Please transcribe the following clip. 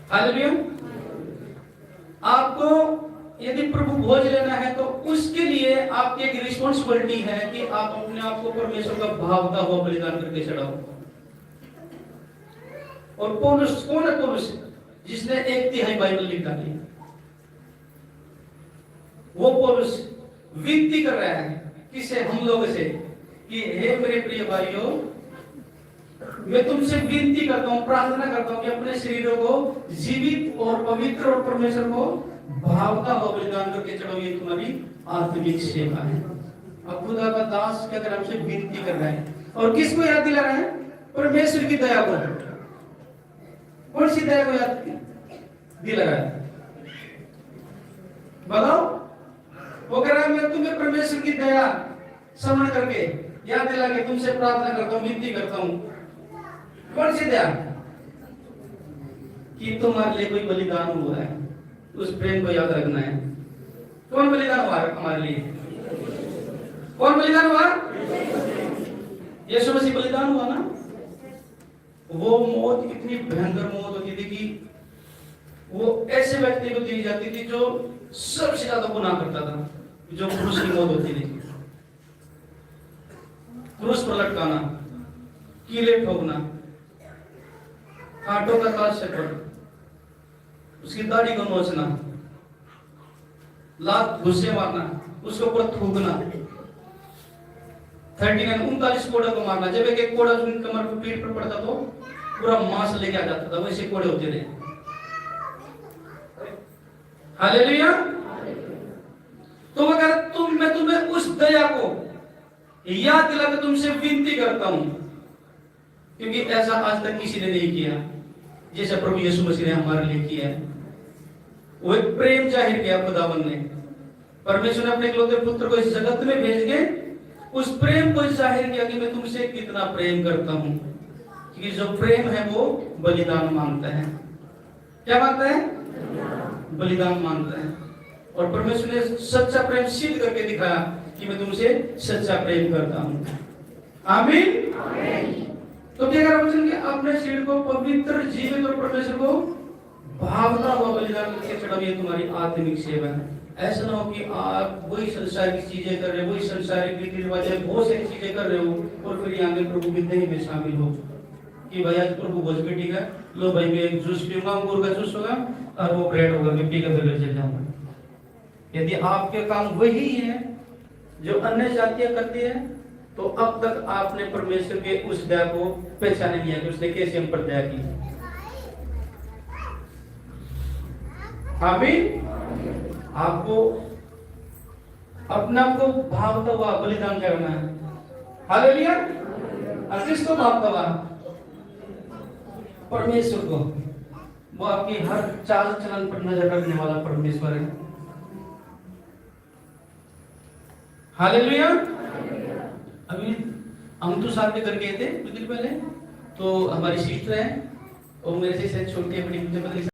Hallelujah. आपको यदि प्रभु भोज लेना है तो उसके लिए आपकी एक रिस्पॉन्सिबिलिटी है कि आप अपने आप को परमेश्वर का भावता हुआ बलिदान करके चढ़ाओ। और पौलुस कौन है? पौलुस जिसने 1/3 बाइबल लिख डाली। वो पौलुस विनती कर रहा है किसे? हम लोग से कि हे मेरे प्रिय भाइयों, मैं तुमसे विनती करता हूं, प्रार्थना करता हूं कि अपने शरीरों को जीवित और पवित्र और परमेश्वर को भावता हुआ बलिदान करके चढ़ो, ये तुम्हारी आत्मिक सेवा है। अब खुदा का दास क्या कर रहा है? हमसे विनती कर रहा है। और किसको याद दिला रहा है? परमेश्वर की दया को। कौन सी दया को याद दिला रहा है? बताओ। वो कह रहा है मैं तुम्हें परमेश्वर की दया स्मरण करके याद दिला के तुमसे प्रार्थना करता हूं, विनती करता हूं। कौन सी दया? कि तुम्हारे लिए कोई बलिदान हुआ है, उस प्रेम को याद रखना है। कौन बलिदान हुआ हमारे लिए? कौन बलिदान हुआ? यीशु मसीह बलिदान हुआ ना। वो मौत इतनी भयंकर मौत होती थी कि वो ऐसे व्यक्ति को दी जाती थी जो सबसे ज्यादा गुनाह करता था, जो क्रूस की मौत होती थी। क्रूस पर लटकाना, कीले ठोकना, कांटों का ताज से पर उसकी दाढ़ी को नोचना, लात घुस्से मारना, उसके ऊपर थूकना, 39 कोड़े को मारना। जब एक कोड़ा उनकी कमर पर पीठ पर पड़ता तो पूरा मांस लेके आ जाता था, वैसे कोड़े होते थे। हालेलुया। तो अगर मैं तुम्हें उस दया को याद दिला के तुमसे विनती करता हूं, क्योंकि ऐसा आज तक किसी ने नहीं किया जैसा प्रभु यीशु मसीह ने हमारे लिए किया है। वो एक प्रेम जाहिर किया खुदावन ने। परमेश्वर ने अपने इकलौते पुत्र को इस जगत में भेज के उस प्रेम को जाहिर किया कि मैं तुमसे कितना प्रेम करता हूं। क्योंकि जो प्रेम है वो बलिदान मांगता है। क्या मांगता है? बलिदान मांगता है। और परमेश्वर ने सच्चा प्रेम सिद्ध करके दिखाया कि मैं तुमसे सच्चा प्रेम करता हूं। आमीन। तो क्या करा वचन के? अपने शरीर को पवित्र, जीवित और परमेश्वर को भावता हुआ बलिदान करके चढ़ाओ, ये तुम्हारी आत्मिक सेवा है। ऐसा ना हो कि आप वही संसार की चीजें कर रहे हो, वही संसारिक रीति रिवाज, बहुत सारी चीजें कर रहे हो और फिर आगे प्रभु की देह में शामिल हो कि भाई आज प्रभु भोज में ठीक है, लो भाई मैं एक जूस पीऊंगा, अंगूर का जूस होगा और वो ब्रेड होगा, मैं पी के फिर चल जाऊंगा। यदि आपके काम वही है जो अन्य जातियां करती है, तो अब तक आपने परमेश्वर के उस दया को पहचान नहीं किया कि उसने कैसे हम पर दया की। आमीन। आपको अपने आप को भावता हुआ बलिदान करना है। हालेलुया। और किसको भावता हुआ? परमेश्वर को। वो आपकी हर चाल चलन पर नजर रखने वाला परमेश्वर है। हालेलुया। अभी हम तो साथ में कर गए थे कुछ दिन पहले, तो हमारी सिस्टर है और मेरे से छोटी है, बड़ी